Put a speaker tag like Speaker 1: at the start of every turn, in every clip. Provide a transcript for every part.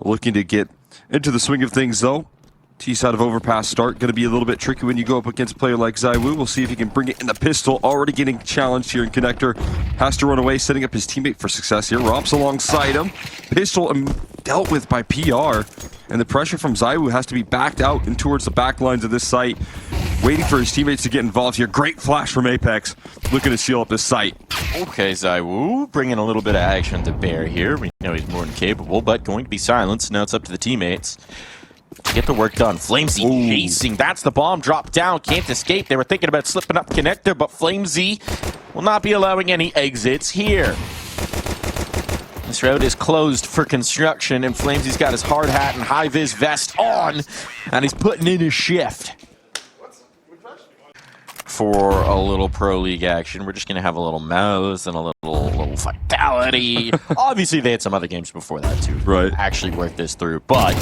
Speaker 1: looking to get into the swing of things, though. T-side of Overpass start going to be a little bit tricky when you go up against a player like Zywoo. We'll see if he can bring it in the pistol. Already getting challenged here in Connector. Has to run away, setting up his teammate for success here. Rops alongside him. Pistol dealt with by PR. And the pressure from Zywoo has to be backed out and towards the back lines of this site. Waiting for his teammates to get involved here. Great flash from Apex. Looking to seal up this site.
Speaker 2: Okay, Zywoo bringing a little bit of action to bear here. We know he's more than capable, but going to be silenced. Now it's up to the teammates to get the work done. Flamesy chasing. That's the bomb. Drop down. Can't escape. They were thinking about slipping up Connector, but Flamesy will not be allowing any exits here. This road is closed for construction, and Flamesy's got his hard hat and high-vis vest on, and he's putting in his shift. For a little Pro League action, we're just going to have a little mouse and a little vitality. Obviously, they had some other games before that, too.
Speaker 1: Right.
Speaker 2: Actually work this through, but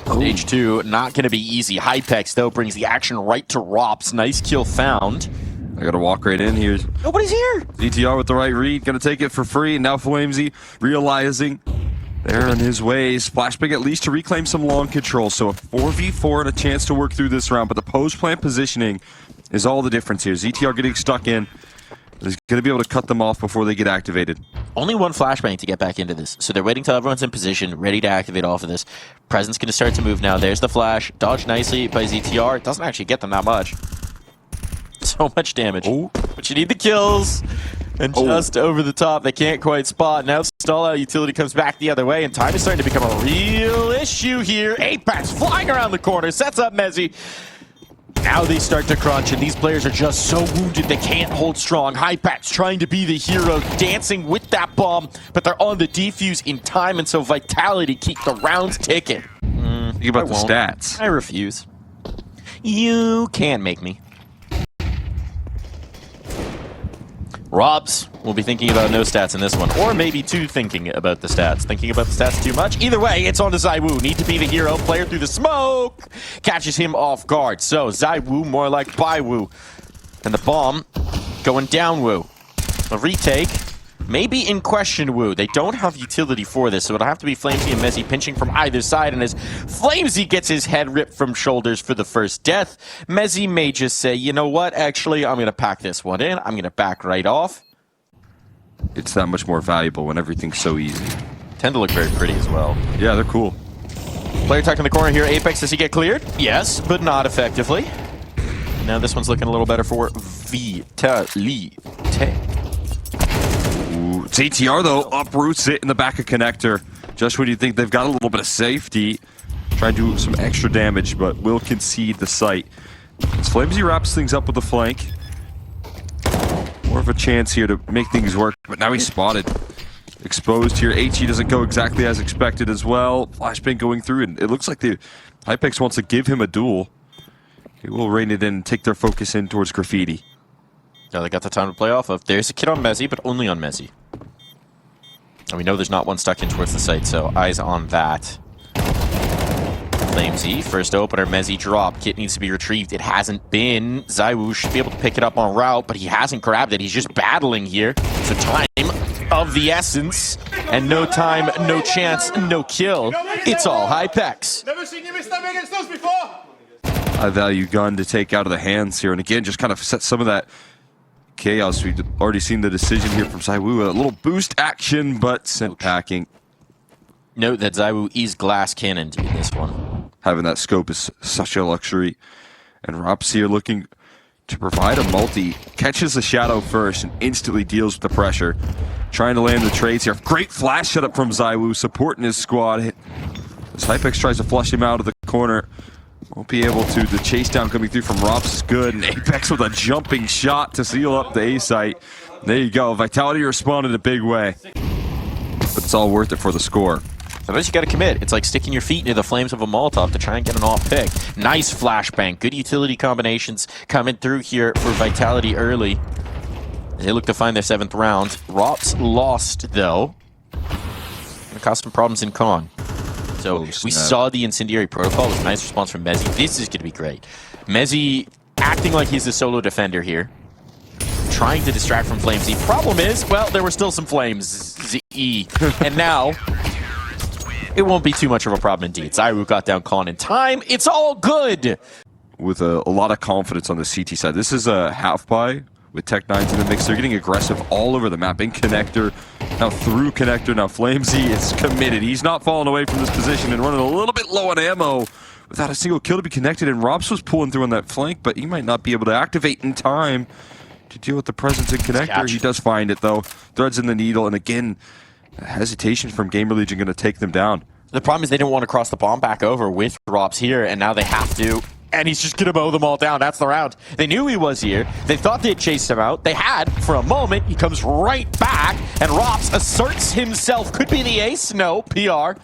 Speaker 2: stage 2, not going to be easy. Hypex, though, brings the action right to Rops. Nice kill found.
Speaker 1: I gotta walk right in here.
Speaker 2: Nobody's here.
Speaker 1: ZTR with the right read, gonna take it for free. And now Flamesy realizing they're in his ways. Flashbang at least to reclaim some long control. So a 4v4 and a chance to work through this round. But the post plant positioning is all the difference here. ZTR getting stuck in is gonna be able to cut them off before they get activated.
Speaker 2: Only one flashbang to get back into this. So they're waiting till everyone's in position, ready to activate off of this. Presence gonna start to move now. There's the flash. Dodged nicely by ZTR. It doesn't actually get them that much. So much damage.
Speaker 1: Oh.
Speaker 2: But you need the kills. And just over the top, they can't quite spot. Now stall out utility comes back the other way, and time is starting to become a real issue here. Apex flying around the corner, sets up Mezzy. Now they start to crunch, and these players are just so wounded they can't hold strong. Hypex trying to be the hero, dancing with that bomb, but they're on the defuse in time, and so Vitality keep the rounds ticking.
Speaker 1: Think about the stats.
Speaker 2: I refuse. You can't make me. Robs will be thinking about no stats in this one, or maybe too thinking about the stats. Thinking about the stats too much. Either way, it's on to Zywoo. Need to be the hero. Player through the smoke. Catches him off guard. So Zywoo more like Bywoo. And the bomb going down Woo. A retake. Maybe in question Woo. They don't have utility for this, so it'll have to be Flamesy and Mezzy pinching from either side. And as Flamesy gets his head ripped from shoulders for the first death, Mezzy may just say, you know what, actually, I'm going to pack this one in. I'm going to back right off.
Speaker 1: It's that much more valuable when everything's so easy.
Speaker 2: Tend to look very pretty as well.
Speaker 1: Yeah, they're cool.
Speaker 2: Player tucked in the corner here. Apex, does he get cleared? Yes, but not effectively. Now this one's looking a little better for Vitality.
Speaker 1: ZTR, though, uproots it in the back of Connector. Just when you think they've got a little bit of safety. Try to do some extra damage, but will concede the site. As Flamesy wraps things up with the flank. More of a chance here to make things work, but now he's spotted. Exposed here. HE doesn't go exactly as expected as well. Flashbang going through, and it looks like the Hypex wants to give him a duel. He will rein it in and take their focus in towards Graffiti.
Speaker 2: Now they got the time to play off of. There's a kid on Mezzy, but only on Mezzy. And we know there's not one stuck in towards the site, so eyes on that. Flamesy, first opener, Mezzy drop. Kit needs to be retrieved. It hasn't been. Zywoo should be able to pick it up en route, but he hasn't grabbed it. He's just battling here. So time of the essence. And no time, no chance, no kill. It's all Hypex.
Speaker 3: Never seen you miss that big against us before.
Speaker 1: High value gun to take out of the hands here. And again, just kind of set some of that chaos. We've already seen the decision here from Zywoo. A little boost action, but sent packing.
Speaker 2: Note that Zywoo is glass cannoned in this one.
Speaker 1: Having that scope is such a luxury. And Rops here looking to provide a multi. Catches the shadow first and instantly deals with the pressure. Trying to land the trades here. Great flash setup from Zywoo, supporting his squad. As Hypex tries to flush him out of the corner. Won't be able to. The chase down coming through from Rops is good. And Apex with a jumping shot to seal up the A site. There you go. Vitality responded a big way. But it's all worth it for the score.
Speaker 2: Sometimes you got to commit. It's like sticking your feet near the flames of a Molotov to try and get an off pick. Nice flashbang. Good utility combinations coming through here for Vitality early. They look to find their 7th round. Rops lost, though. Gonna cause some problems in Con. So we saw the incendiary protocol. It was a nice response from Mezzy. This is going to be great. Mezzy acting like he's the solo defender here. Trying to distract from Flamesy. Problem is, well, there were still some flames. And now, it won't be too much of a problem indeed. Zywoo got down Con in time. It's all good.
Speaker 1: With a lot of confidence on the CT side. This is a half buy with Tech9s in the mix. They're getting aggressive all over the map. In connector, now through connector. Now Flamesy is committed. He's not falling away from this position and running a little bit low on ammo without a single kill to be connected. And Robs was pulling through on that flank, but he might not be able to activate in time to deal with the presence in connector. He does find it though. Threads in the needle, and again, hesitation from GamerLegion going to take them down.
Speaker 2: The problem is they didn't want to cross the bomb back over with Robs here, and now they have to. And he's just going to mow them all down. That's the round. They knew he was here. They thought they'd chased him out. They had for a moment. He comes right back, and Robs asserts himself. Could be the ace. No, PR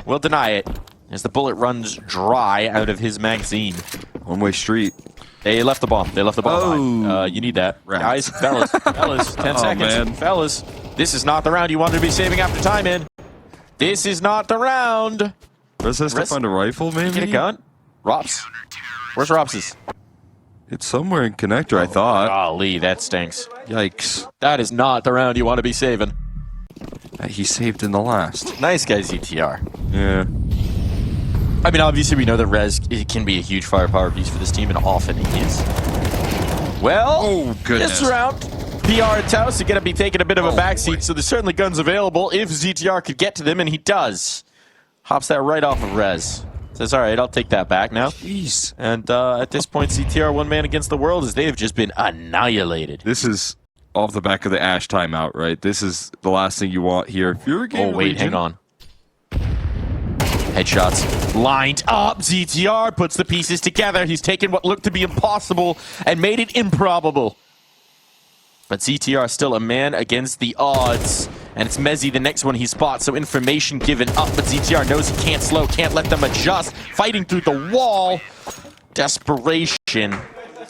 Speaker 2: will deny it as the bullet runs dry out of his magazine.
Speaker 1: One-way street.
Speaker 2: They left the bomb. They left the bomb.
Speaker 1: Oh.
Speaker 2: You need that.
Speaker 1: Rats.
Speaker 2: Guys, fellas, 10 seconds.
Speaker 1: Man.
Speaker 2: Fellas, this is not the round you wanted to be saving after time in. This is not the round.
Speaker 1: Rez has to find a rifle, maybe?
Speaker 2: Get a gun. Robs. Where's Robs's?
Speaker 1: It's somewhere in connector, I thought.
Speaker 2: Golly, that stinks.
Speaker 1: Yikes.
Speaker 2: That is not the round you want to be saving.
Speaker 1: He saved in the last.
Speaker 2: Nice guy, ZTR.
Speaker 1: Yeah.
Speaker 2: I mean, obviously, we know that Rez can be a huge firepower piece for this team, and often he is. Well,
Speaker 1: Oh, goodness.
Speaker 2: this round, PR and Taos are going to be taking a bit of a backseat,
Speaker 1: boy.
Speaker 2: so there's certainly guns available if ZTR could get to them, and he does. Hops that right off of Rez. Says, all right, I'll take that back now.
Speaker 1: Jeez.
Speaker 2: And at this point, ZTR one man against the world as they have just been annihilated.
Speaker 1: This is off the back of the Ash timeout, right? This is the last thing you want here. If you're a
Speaker 2: Oh, wait,
Speaker 1: GamerLegion-
Speaker 2: hang on. Headshots lined up. ZTR puts the pieces together. He's taken what looked to be impossible and made it improbable. But ZTR still a man against the odds. And it's Mezzy, the next one he spots, so information given up. But ZTR knows he can't slow, can't let them adjust. Fighting through the wall. Desperation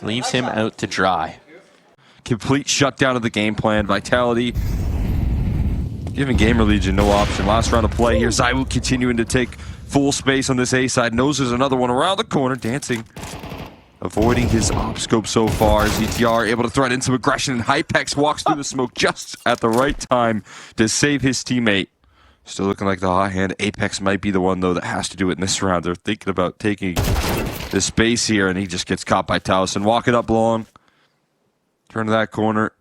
Speaker 2: leaves him out to dry.
Speaker 1: Complete shutdown of the game plan. Vitality giving GamerLegion no option. Last round of play here. Zywoo continuing to take full space on this A side. Knows there's another one around the corner. Dancing. Avoiding his op scope so far. ZTR able to thread in some aggression, and Hypex walks through the smoke just at the right time to save his teammate. Still looking like the hot hand. Apex might be the one, though, that has to do it in this round. They're thinking about taking the space here, and he just gets caught by Towson. Walking up long. Turn to that corner.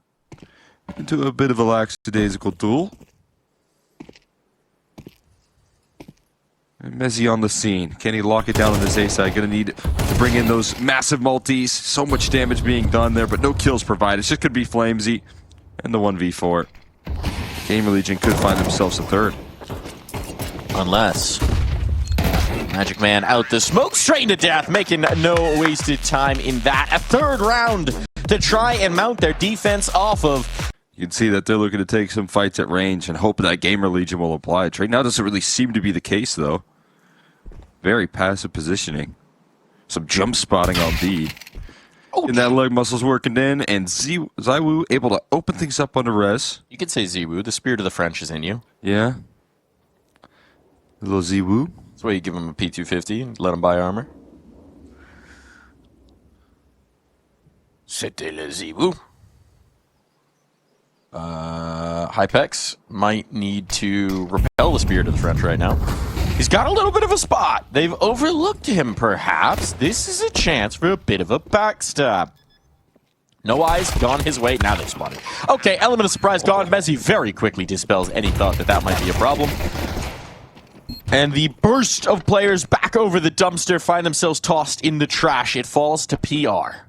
Speaker 1: Into a bit of a lackadaisical duel. And Mezzy on the scene. Can he lock it down on this A side? Gonna need to bring in those massive multis. So much damage being done there, but no kills provided. It's just gonna be Flamesy and the 1v4. GamerLegion could find themselves a third.
Speaker 2: Unless Magic Man out the smoke, straight into death, making no wasted time in that. A third round to try and mount their defense off of.
Speaker 1: You can see that they're looking to take some fights at range and hope that GamerLegion will apply it. Right now doesn't really seem to be the case, though. Very passive positioning. Some jump spotting on B. And that leg muscle's working in, and Zywoo able to open things up under res.
Speaker 2: You could say Zywoo, the spirit of the French is in you.
Speaker 1: Yeah. A little Zywoo.
Speaker 2: That's why you give him a P250 and let him buy armor. C'était le Zywoo. Hypex might need to repel the spirit of the French right now. He's got a little bit of a spot. They've overlooked him, perhaps. This is a chance for a bit of a backstab. No eyes, gone his way. Now they've spotted. Okay, element of surprise gone. Mezzy very quickly dispels any thought that that might be a problem. And the burst of players back over the dumpster find themselves tossed in the trash. It falls to PR.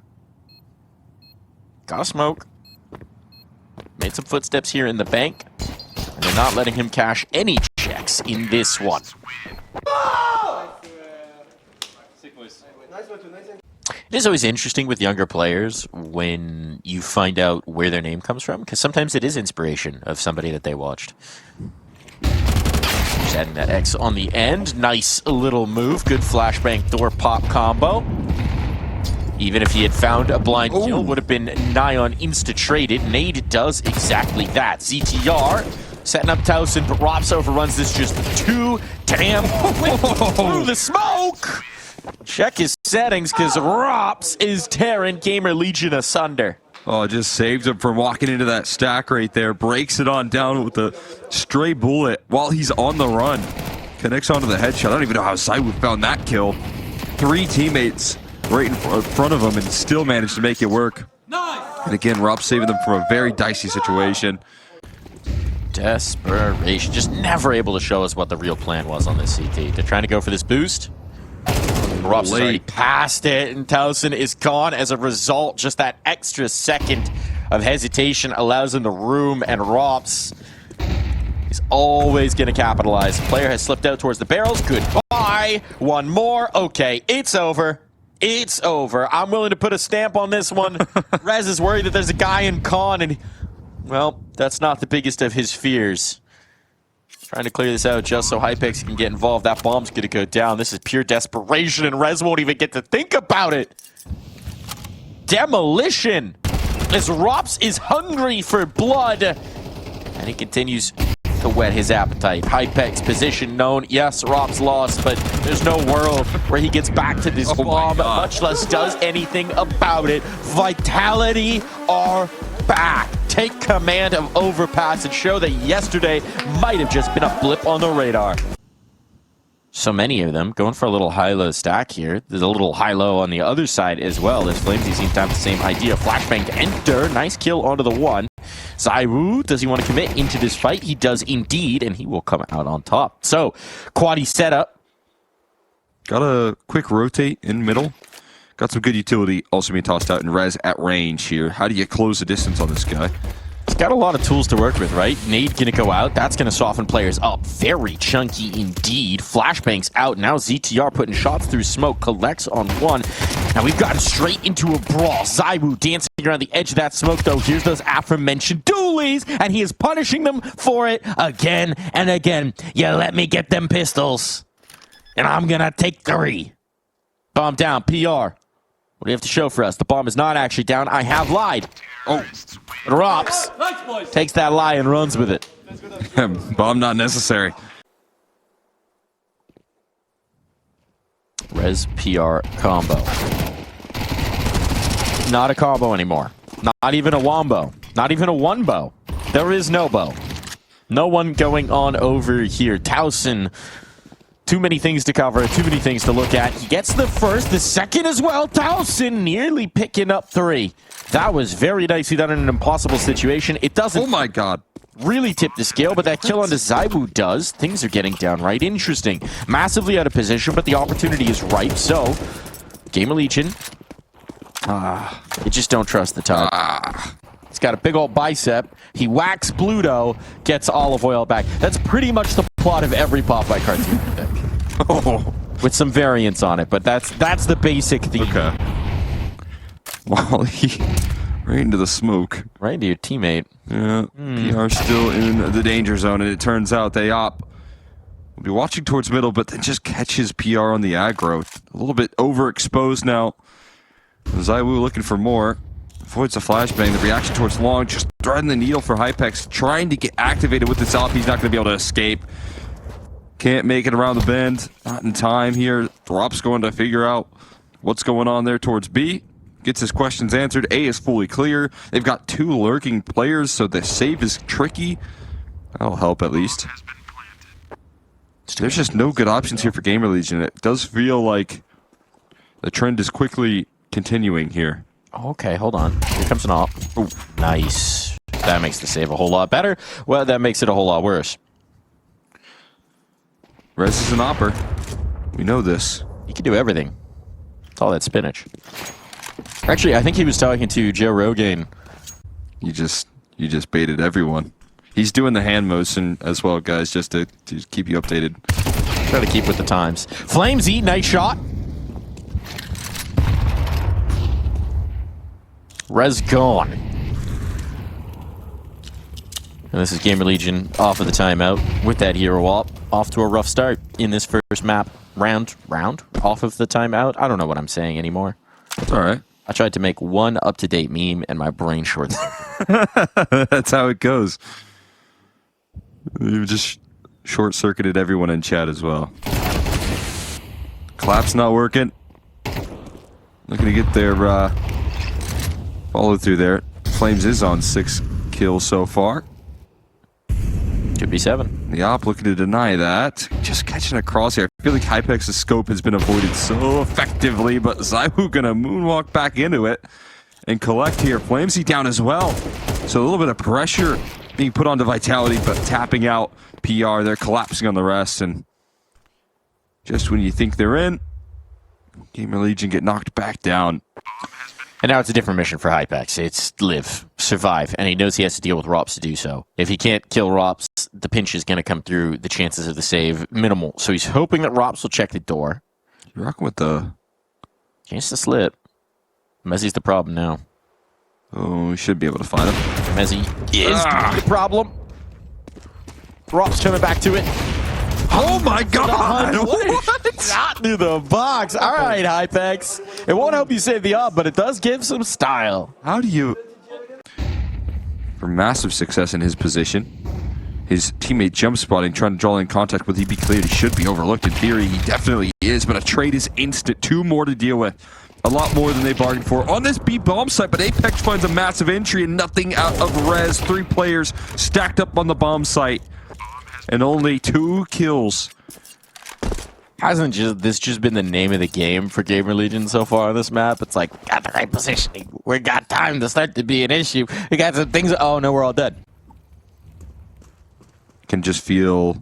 Speaker 2: Gotta smoke. Made some footsteps here in the bank. And they're not letting him cash any checks in this one. It is always interesting with younger players when you find out where their name comes from, because sometimes it is inspiration of somebody that they watched. Just adding that X on the end. Nice little move. Good flashbang door pop combo. Even if he had found a blind kill, would have been nigh on insta-traded. Nade does exactly that. ZTR setting up Towson, but Robs overruns this just too damn quick through the smoke. Check his settings, because Robs is tearing GamerLegion asunder.
Speaker 1: Oh, just saved him from walking into that stack right there. Breaks it on down with a stray bullet while he's on the run. Connects onto the headshot. I don't even know how Zywoo found that kill. 3 teammates right in front of him and still managed to make it work. And again, Rob saving them from a very dicey situation.
Speaker 2: Desperation. Just never able to show us what the real plan was on this CT. They're trying to go for this boost. Rob's already passed it, and Towson is gone as a result. Just that extra second of hesitation allows him the room, and Robs is always going to capitalize. The player has slipped out towards the barrels. Goodbye. One more. Okay, it's over. It's over. I'm willing to put a stamp on this one. Rez is worried that there's a guy in con, and, well, that's not the biggest of his fears. Trying to clear this out just so Hypex can get involved. That bomb's going to go down. This is pure desperation, and Rez won't even get to think about it. Demolition. As Rops is hungry for blood, and he continues to whet his appetite. Hypex position known. Yes, Rops lost, but there's no world where he gets back to this bomb, much less does anything about it. Vitality are back. Take command of Overpass and show that yesterday might have just been a blip on the radar. So many of them going for a little high-low stack here. There's a little high-low on the other side as well. As Flamesy seems to have the same idea. Flashbang to enter. Nice kill onto the one. Zywoo, does he want to commit into this fight? He does indeed, and he will come out on top. So, Quaddy setup.
Speaker 1: Got a quick rotate in middle. Got some good utility also being tossed out in Rez at range here. How do you close the distance on this guy?
Speaker 2: He's got a lot of tools to work with, right? Nade gonna go out. That's gonna soften players up. Very chunky indeed. Flashbang's out. Now ZTR putting shots through smoke. Collects on one. Now we've gotten straight into a brawl. Zywoo dancing around the edge of that smoke, though. Here's those aforementioned dualies, and he is punishing them for it again and again. You let me get them pistols, and I'm gonna take 3. Bomb down. PR. What do you have to show for us? The bomb is not actually down. I have lied. Oh. But Rops takes that lie and runs with it.
Speaker 1: Bomb not necessary.
Speaker 2: Rez PR combo. Not a combo anymore. Not even a wombo. Not even a one bow. There is no bow. No one going on over here. Towson. Too many things to cover, too many things to look at. He gets the first, the second as well. Towson nearly picking up 3. That was very nicely done in an impossible situation. It doesn't
Speaker 1: Oh my god.
Speaker 2: really tip the scale, but that kill onto Zywoo does. Things are getting downright interesting. Massively out of position, but the opportunity is ripe. So, GamerLegion. You just don't trust the top. He's got a big old bicep. He whacks Bluto, gets olive oil back. That's pretty much the plot of every Popeye cartoon, I think.
Speaker 1: Oh.
Speaker 2: With some variants on it, but that's the basic theme.
Speaker 1: Okay. Wally, right into the smoke.
Speaker 2: Right into your teammate.
Speaker 1: Yeah, PR still in the danger zone, and it turns out they will be watching towards middle, but then just catches PR on the aggro. A little bit overexposed now. Zywoo looking for more. Avoids the flashbang. The reaction towards long, just threading the needle for Hypex, trying to get activated with this op. He's not going to be able to escape. Can't make it around the bend. Not in time here. Drop's going to figure out what's going on there towards B. Gets his questions answered. A is fully clear. They've got 2 lurking players, so the save is tricky. That'll help at least. There's just no good options here for GamerLegion. It does feel like the trend is quickly continuing here.
Speaker 2: Okay, hold on. Here comes an op. Ooh, nice. That makes the save a whole lot better. Well, that makes it a whole lot worse.
Speaker 1: Rez is an opper. We know this.
Speaker 2: He can do everything. It's all that spinach. Actually, I think he was talking to Joe Rogan.
Speaker 1: You just baited everyone. He's doing the hand motion as well, guys, just to keep you updated.
Speaker 2: Try to keep with the times. Flamesy, nice shot. Rez gone. And this is GamerLegion off of the timeout with that hero op. Off to a rough start in this first map. Round? Off of the timeout? I don't know what I'm saying anymore.
Speaker 1: It's all right.
Speaker 2: I tried to make one up-to-date meme and my brain shorts.
Speaker 1: That's how it goes. You just short-circuited everyone in chat as well. Clap's not working. Looking to get their follow through there. Flames is on 6 kills so far.
Speaker 2: Could be 7.
Speaker 1: The op looking to deny that. Just catching a crosshair. I feel like Hypex's scope has been avoided so effectively, but Zywoo gonna moonwalk back into it and collect here. Flamesy down as well. So a little bit of pressure being put onto Vitality, but tapping out PR. They're collapsing on the rest, and just when you think they're in, GamerLegion get knocked back down.
Speaker 2: And now it's a different mission for Hypex. It's live, survive, and he knows he has to deal with Rops to do so. If he can't kill Rops, the pinch is going to come through. The chances of the save, minimal. So he's hoping that Rops will check the door.
Speaker 1: You're rocking with the...
Speaker 2: Chance to slip. Mezzi's the problem now.
Speaker 1: Oh, we should be able to find him.
Speaker 2: Mezzi is the problem. Rops coming back to it.
Speaker 1: Oh my god!
Speaker 2: Not to the box. All right, Hypex. It won't help you save the op, but it does give some style.
Speaker 1: How do you... For massive success in his position. His teammate jump spotting, trying to draw in contact with EB cleared. He should be overlooked in theory. He definitely is, but a trade is instant. 2 more to deal with. A lot more than they bargained for on this B bomb site, but Apex finds a massive entry and nothing out of res. 3 players stacked up on the bomb site. And only 2 kills.
Speaker 2: Hasn't this just been the name of the game for GamerLegion so far on this map? It's like, got the right positioning. We got time to start to be an issue. We got some things. Oh no, we're all dead.
Speaker 1: Can just feel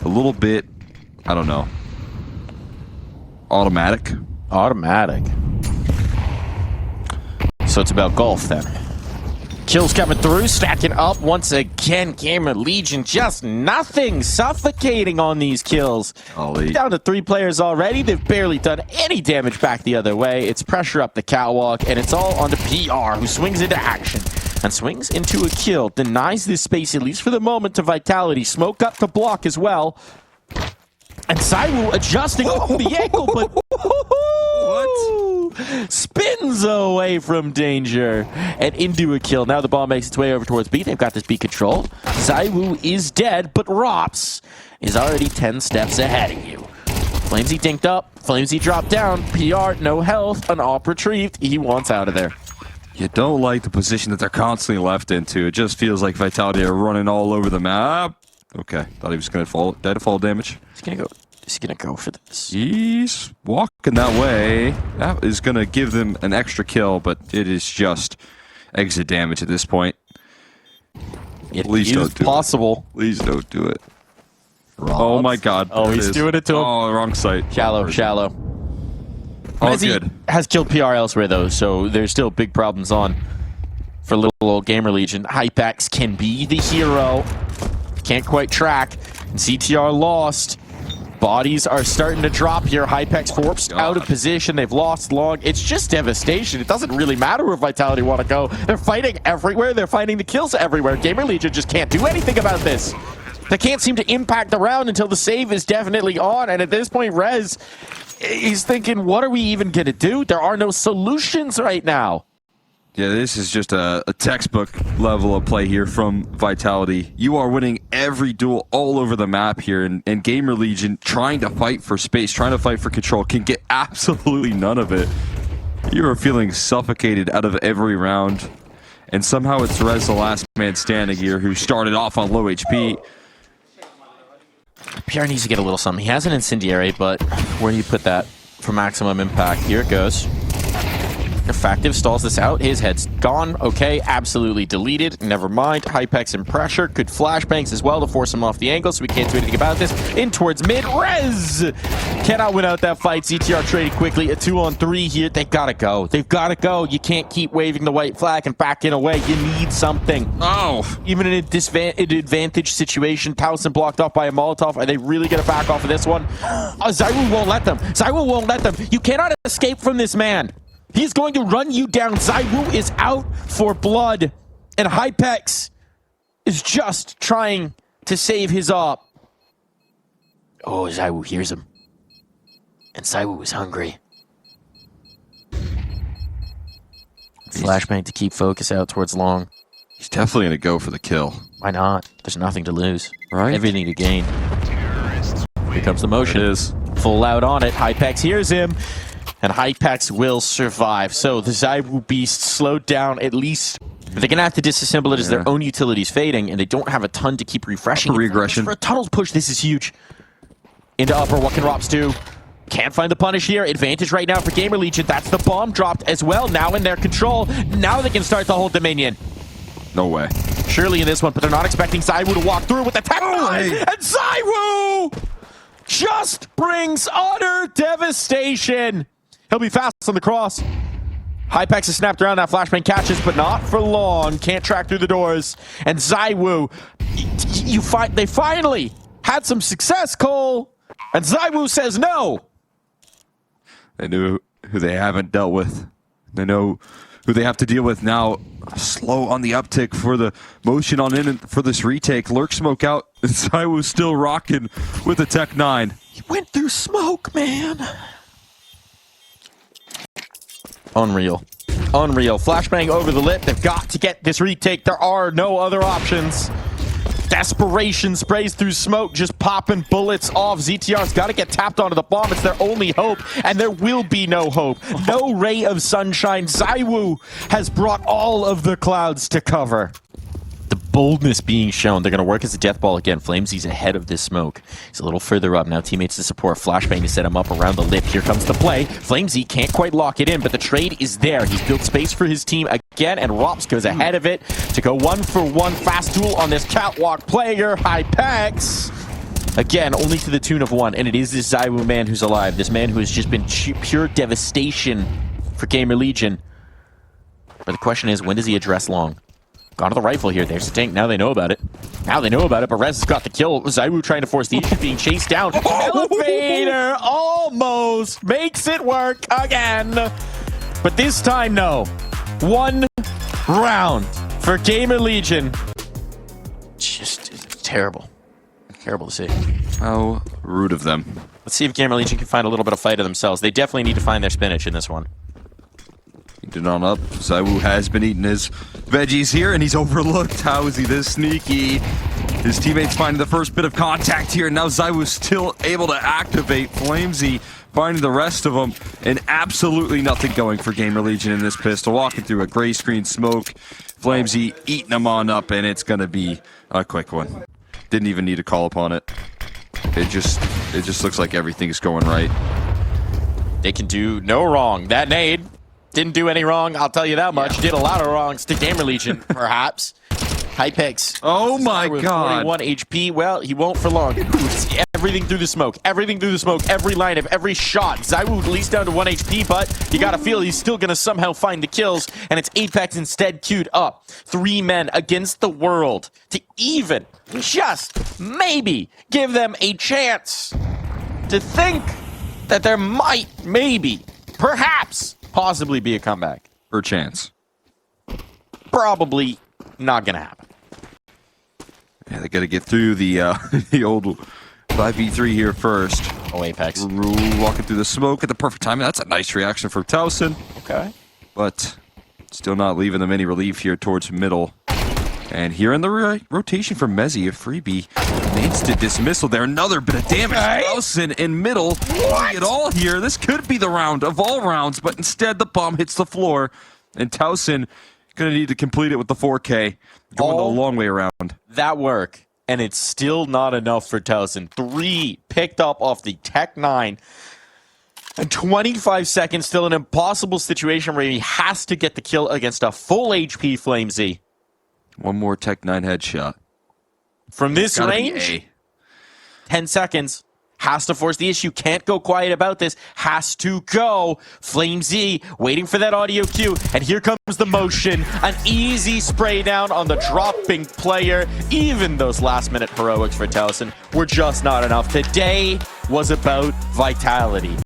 Speaker 1: a little bit, I don't know, automatic.
Speaker 2: Automatic. So it's about golf then. Kills coming through, stacking up once again. GamerLegion, just nothing, suffocating on these kills.
Speaker 1: Ollie.
Speaker 2: Down to 3 players already. They've barely done any damage back the other way. It's pressure up the catwalk, and it's all onto PR, who swings into action and swings into a kill. Denies this space, at least for the moment, to Vitality. Smoke up to block as well. And Zywoo adjusting off the ankle, but what? Spins away from danger and into a kill. Now the ball makes its way over towards B. They've got this B controlled. Zywoo is dead, but Rops is already 10 steps ahead of you. Flamesy dinked up. Flamesy dropped down. PR, no health. An op retrieved. He wants out of there.
Speaker 1: You don't like the position that they're constantly left into. It just feels like Vitality are running all over the map. Okay, thought he was going to fall, die to fall damage.
Speaker 2: He's gonna go for this.
Speaker 1: He's walking that way. That is going to give them an extra kill, but it is just exit damage at this point. Please don't do
Speaker 2: possible.
Speaker 1: it. Please don't do it.
Speaker 2: Robs.
Speaker 1: Oh my god.
Speaker 2: Oh, he's doing it to him.
Speaker 1: Oh, wrong site.
Speaker 2: Shallow.
Speaker 1: All good.
Speaker 2: Has killed PR elsewhere though, so there's still big problems on for little old GamerLegion. Hypex can be the hero. Can't quite track. And CTR lost. Bodies are starting to drop here. Hypex forced out of position. They've lost long. It's just devastation. It doesn't really matter where Vitality want to go. They're fighting everywhere. They're finding the kills everywhere. GamerLegion just can't do anything about this. They can't seem to impact the round until the save is definitely on. And at this point, Rez, he's thinking, what are we even going to do? There are no solutions right now.
Speaker 1: Yeah, this is just a textbook level of play here from Vitality. You are winning every duel all over the map here, and GamerLegion trying to fight for space, trying to fight for control, can get absolutely none of it. You are feeling suffocated out of every round, and somehow it's Rez, the last man standing here, who started off on low HP.
Speaker 2: PR needs to get a little something. He has an incendiary, but where do you put that for maximum impact? Here it goes. Effective stalls this out. His head's gone. Okay, absolutely deleted. Never mind. Hypex and pressure. Good flashbangs as well to force him off the angle, so we can't do anything about this. In towards mid. Rez cannot win out that fight. CTR traded quickly. A 2-on-3 here. They gotta go. They've gotta go. You can't keep waving the white flag and backing away. You need something.
Speaker 1: Oh.
Speaker 2: Even in an advantage situation, Towson blocked off by a Molotov. Are they really gonna back off of this one? Zywoo won't let them. Zywoo won't let them. You cannot escape from this man. He's going to run you down. Zywoo is out for blood. And Hypex is just trying to save his op. Oh, Zywoo hears him. And Zywoo is hungry. Flashbang to keep focus out towards long.
Speaker 1: He's definitely going to go for the kill.
Speaker 2: Why not? There's nothing to lose.
Speaker 1: Right?
Speaker 2: Everything to gain. Here comes the motion.
Speaker 1: It is.
Speaker 2: Full out on it. Hypex hears him. And Hypex will survive. So the Zywoo beast slowed down at least But they're going to have to disassemble it as their own utility's fading, and they don't have a ton to keep refreshing.
Speaker 1: Regression.
Speaker 2: For a tunnel push, this is huge. Into upper, what can Rops do? Can't find the punish here. Advantage right now for GamerLegion. That's the bomb dropped as well. Now in their control. Now they can start the whole Dominion.
Speaker 1: No way.
Speaker 2: Surely in this one, but they're not expecting Zywoo to walk through with the tech. And Zywoo just brings utter devastation. He'll be fast on the cross. Hypex is snapped around, that flashbang catches, but not for long. Can't track through the doors. And Zywoo, they finally had some success, Cole. And Zywoo says no.
Speaker 1: They knew who they haven't dealt with. They know who they have to deal with now. Slow on the uptick for the motion on in for this retake. Lurk smoke out. And Zywoo still rocking with the Tech 9.
Speaker 2: He went through smoke, man. Unreal. Unreal. Flashbang over the lip. They've got to get this retake. There are no other options. Desperation sprays through smoke, just popping bullets off. ZTR's got to get tapped onto the bomb. It's their only hope, and there will be no hope. No ray of sunshine. Zywoo has brought all of the clouds to cover. The boldness being shown. They're going to work as a death ball again. Flamesy's ahead of this smoke. He's a little further up. Now teammates to support. Flashbang to set him up around the lip. Here comes the play. Flamesy can't quite lock it in, but the trade is there. He's built space for his team again, and Rops goes ahead of it to go 1-for-1 fast duel on this catwalk player. Hypex. Again, only to the tune of 1, and it is this Zywoo man who's alive. This man who has just been pure devastation for GamerLegion. But the question is, when does he address long? Gone to the rifle here. There's the tank. Now they know about it. Now they know about it, but Rez has got the kill. Zywoo trying to force the issue, being chased down. Elevator almost makes it work again. But this time, no. 1 round for GamerLegion. Just terrible. Terrible to see.
Speaker 1: How rude of them.
Speaker 2: Let's see if GamerLegion can find a little bit of fight of themselves. They definitely need to find their spinach in this one.
Speaker 1: Eating on up. Zywoo has been eating his veggies here, and he's overlooked. How is he this sneaky? His teammates finding the first bit of contact here, and now Zywoo's still able to activate. Flamesy finding the rest of them, and absolutely nothing going for GamerLegion in this pistol. Walking through a gray screen smoke. Flamesy eating them on up, and it's going to be a quick one. Didn't even need to call upon it. It just looks like everything's going right.
Speaker 2: They can do no wrong. That nade didn't do any wrong, I'll tell you that much. Yeah. Did a lot of wrongs to GamerLegion, perhaps. Hypex.
Speaker 1: Oh my god.
Speaker 2: 41 HP. Well, he won't for long. Everything through the smoke. Everything through the smoke. Every line of every shot. Zywoo at least down to 1 HP, but you gotta feel he's still gonna somehow find the kills, and it's Apex instead queued up. 3 men against the world to even just maybe give them a chance to think that there might, maybe, perhaps, possibly be a comeback.
Speaker 1: Or chance.
Speaker 2: Probably not gonna happen.
Speaker 1: Yeah, they gotta get through the the old 5v3 here first.
Speaker 2: Oh, Apex.
Speaker 1: Walking through the smoke at the perfect time. That's a nice reaction from Towson.
Speaker 2: Okay.
Speaker 1: But still not leaving them any relief here towards middle. And here in the rotation for Mezzy, a freebie. An instant dismissal there. Another bit of damage. Towson in middle. Doing it all here. This could be the round of all rounds, but instead the bomb hits the floor. And Towson gonna need to complete it with the 4K. Going the long way around.
Speaker 2: That work. And it's still not enough for Towson. 3 picked up off the Tech 9. And 25 seconds, still an impossible situation where he has to get the kill against a full HP Flamesy.
Speaker 1: One more Tech 9 headshot.
Speaker 2: From this range, 10 seconds. Has to force the issue. Can't go quiet about this. Has to go. Flamesy waiting for that audio cue. And here comes the motion. An easy spray down on the dropping player. Even those last minute heroics for Towson were just not enough. Today was about vitality.